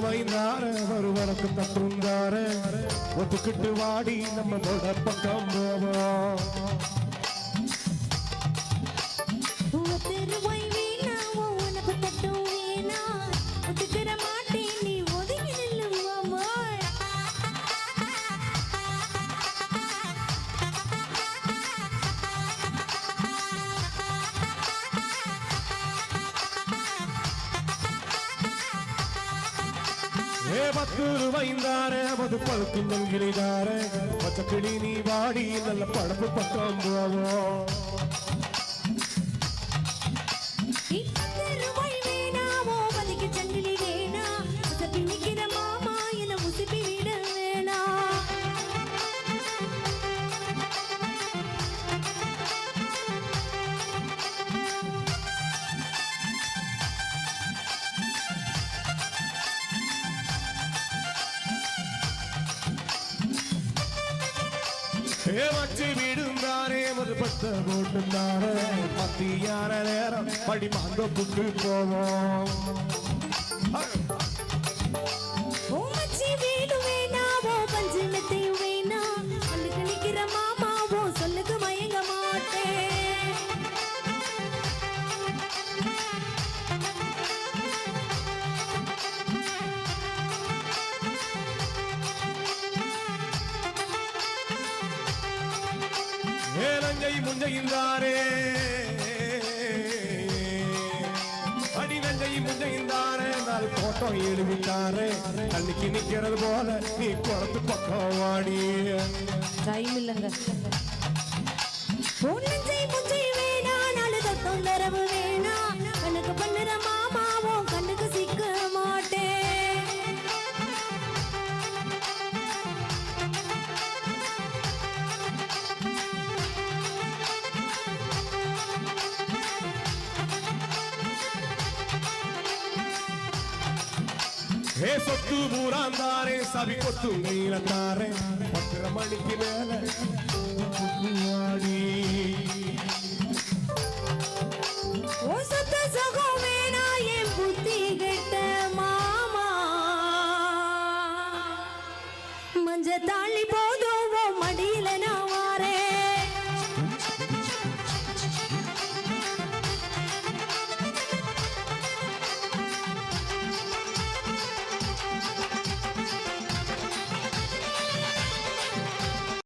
வைந்தார ஒருவனுக்கு தத்துந்தார ஒத்துக்கிட்டு வாடி நம்ம பக்கம் போவோம். வைந்தார மது பழுக்கு நங்கிலிதார பச்சக்கிளி நீ வாடி நல்ல படப்பு பக்கம் போவோம். மச்சி விடுந்தாரே ஒரு பத்த போட்டுந்தாரே மத்தியான நேரம் படி மாந்த புட்டு போவோம். சொல்லுக்கு மயங்க மாட்டேன். நஞ்சை முஞ்சைந்தாரே அடி நஞ்சை முஞ்சைந்தாரே நாள் போட்டோ எழுதிட்டாரே கண்ணுக்கு நிக்கிறது போல நீ குறத்து பக்கம் வாடி. டைம் இல்லங்க. நஞ்சை முஞ்சை வேணா நாலு தொட்டம் தரவு வேணா கண்ணுக்கு பண்ணுற மாமாவும் கண்ணுக்கு சிக்க மாட்டேன். ஏ சொத்து பூராந்தாரே சபி கொத்து நீலந்தாரே 10 மணிக்கு மேல வாடி. ஓ சத்த சகோவேனா என் புத்தி கெட்ட மாமா மஞ்ச தாளி போதும் மடியில நான்